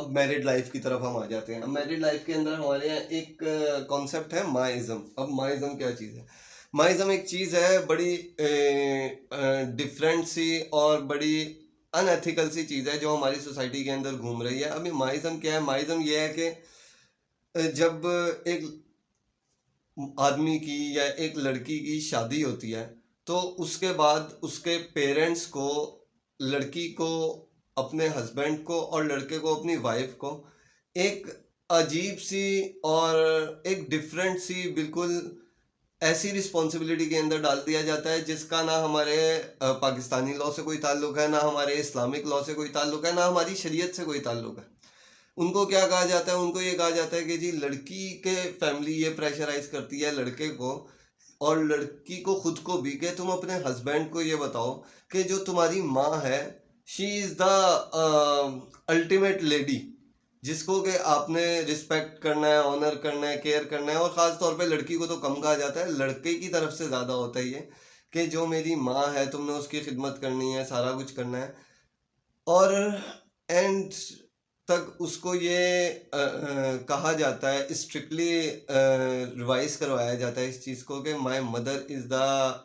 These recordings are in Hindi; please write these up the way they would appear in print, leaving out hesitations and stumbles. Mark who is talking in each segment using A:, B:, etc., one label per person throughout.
A: अब मैरिड लाइफ की तरफ हम आ जाते हैं। अब मैरिड लाइफ के अंदर हमारे यहाँ एक कॉन्सेप्ट है माइज्म। अब माइज्म क्या चीज़ है? माइज्म एक चीज़ है बड़ी डिफरेंट सी और बड़ी अनएथिकल सी चीज़ है जो हमारी सोसाइटी के अंदर घूम रही है। अभी माइज्म क्या है? माइज्म ये है कि जब एक आदमी की या एक लड़की की शादी होती है तो उसके बाद उसके पेरेंट्स को, लड़की को अपने हस्बैंड को और लड़के को अपनी वाइफ को एक अजीब सी और एक डिफरेंट सी बिल्कुल ऐसी रिस्पॉन्सिबिलिटी के अंदर डाल दिया जाता है जिसका ना हमारे पाकिस्तानी लॉ से कोई ताल्लुक है, ना हमारे इस्लामिक लॉ से कोई ताल्लुक है, ना हमारी शरीयत से कोई ताल्लुक है। उनको क्या कहा जाता है? उनको ये कहा जाता है कि जी लड़की के फैमिली ये प्रेशराइज करती है लड़के को और लड़की को खुद को भी कि तुम अपने हस्बैंड को ये बताओ कि जो तुम्हारी माँ है she is the ultimate lady, जिसको कि आपने रिस्पेक्ट करना है, ऑनर करना है, केयर करना है। और ख़ास तौर पे लड़की को तो कम कहा जाता है, लड़के की तरफ से ज़्यादा होता है ये कि जो मेरी माँ है तुमने उसकी खिदमत करनी है, सारा कुछ करना है। और एंड तक उसको ये कहा जाता है, स्ट्रिक्टली रिवाइज करवाया जाता है इस चीज़ को कि my mother is the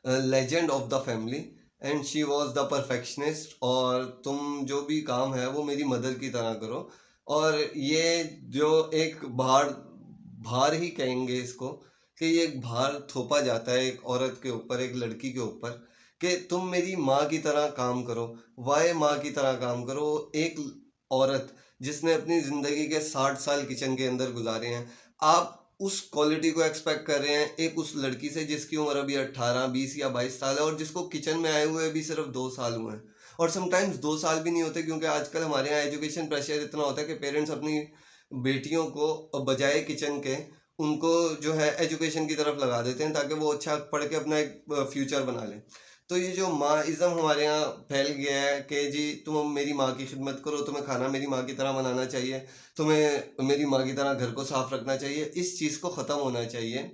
A: legend of the family and she was the perfectionist, और तुम जो भी काम है वो मेरी मदर की तरह करो। और ये जो एक भार भार ही कहेंगे इसको, कि ये एक भार थोपा जाता है एक औरत के ऊपर, एक लड़की के ऊपर, कि तुम मेरी माँ की तरह काम करो। वाई माँ की तरह काम करो? एक औरत जिसने अपनी ज़िंदगी के 60 साल किचन के अंदर गुजारे हैं, आप उस क्वालिटी को एक्सपेक्ट कर रहे हैं एक उस लड़की से जिसकी उम्र अभी 18, 20 या 22 साल है और जिसको किचन में आए हुए भी सिर्फ 2 साल हुए हैं। और समटाइम्स 2 साल भी नहीं होते, क्योंकि आजकल हमारे यहाँ एजुकेशन प्रेशर इतना होता है कि पेरेंट्स अपनी बेटियों को बजाय किचन के उनको जो है एजुकेशन की तरफ लगा देते हैं ताकि वो अच्छा पढ़ के अपना एक फ्यूचर बना लें। तो ये जो माँइज़्म हमारे यहाँ फैल गया है कि जी तुम मेरी माँ की खिदमत करो, तुम्हें खाना मेरी माँ की तरह बनाना चाहिए, तुम्हें मेरी माँ की तरह घर को साफ रखना चाहिए, इस चीज़ को ख़त्म होना चाहिए।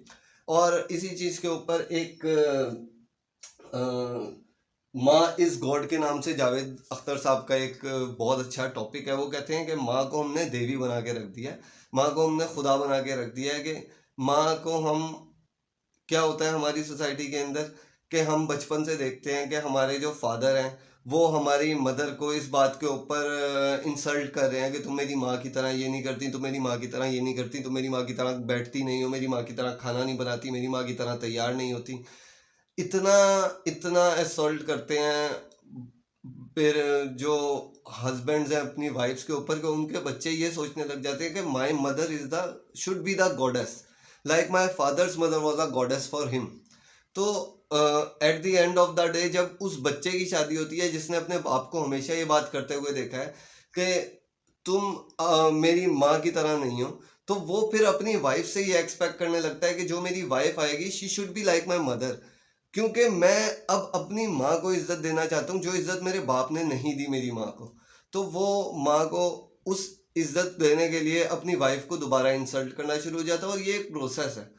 A: और इसी चीज़ के ऊपर एक माँ इज़ गॉड के नाम से जावेद अख्तर साहब का एक बहुत अच्छा टॉपिक है। वो कहते हैं कि माँ को हमने देवी बना के रख दिया है, माँ को हमने खुदा बना के रख दिया है। कि माँ को हम, क्या होता है हमारी सोसाइटी के अंदर, कि हम बचपन से देखते हैं कि हमारे जो फादर हैं वो हमारी मदर को इस बात के ऊपर इंसल्ट कर रहे हैं कि तुम मेरी माँ की तरह ये नहीं करती, तुम मेरी माँ की तरह ये नहीं करती, तुम मेरी माँ की तरह बैठती नहीं हो, मेरी माँ की तरह खाना नहीं बनाती, मेरी माँ की तरह तैयार नहीं होती। इतना इतना असॉल्ट करते हैं फिर जो हस्बैंड्स हैं अपनी वाइफ्स के ऊपर, कि उनके बच्चे ये सोचने लग जाते हैं कि my mother is the should be the goddess, like my father's mother was a goddess for him. तो at the end of the day जब उस बच्चे की शादी होती है जिसने अपने बाप को हमेशा ये बात करते हुए देखा है कि तुम मेरी माँ की तरह नहीं हो, तो वो फिर अपनी वाइफ से ये एक्सपेक्ट करने लगता है कि जो मेरी वाइफ आएगी she should be like my mother, क्योंकि मैं अब अपनी माँ को इज्जत देना चाहता हूँ जो इज्जत मेरे बाप ने नहीं दी मेरी माँ को। तो वो माँ को उस इज्जत देने के लिए अपनी वाइफ को दोबारा इंसल्ट करना शुरू हो जाता है, और ये एक प्रोसेस है।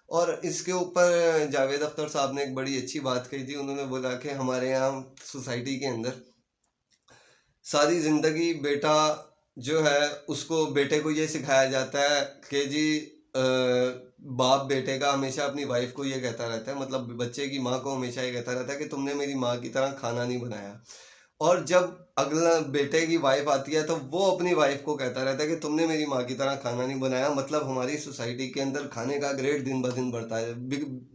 A: और इसके ऊपर जावेद अख्तर साहब ने एक बड़ी अच्छी बात कही थी। उन्होंने बोला कि हमारे यहाँ सोसाइटी के अंदर सारी ज़िंदगी बेटा जो है उसको, बेटे को ये सिखाया जाता है कि जी बाप बेटे का हमेशा अपनी वाइफ को ये कहता रहता है, मतलब बच्चे की माँ को हमेशा ये कहता रहता है कि तुमने मेरी माँ की तरह खाना नहीं बनाया। और जब अगला बेटे की वाइफ आती है तो वो अपनी वाइफ को कहता रहता है कि तुमने मेरी माँ की तरह खाना नहीं बनाया। मतलब हमारी सोसाइटी के अंदर खाने का ग्रेड दिन ब दिन बढ़ता है,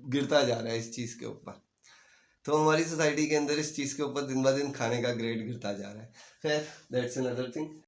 A: गिरता जा रहा है इस चीज़ के ऊपर। तो हमारी सोसाइटी के अंदर इस चीज़ के ऊपर दिन ब दिन खाने का ग्रेड गिरता जा रहा है। खैर, दैट्स अनदर थिंग।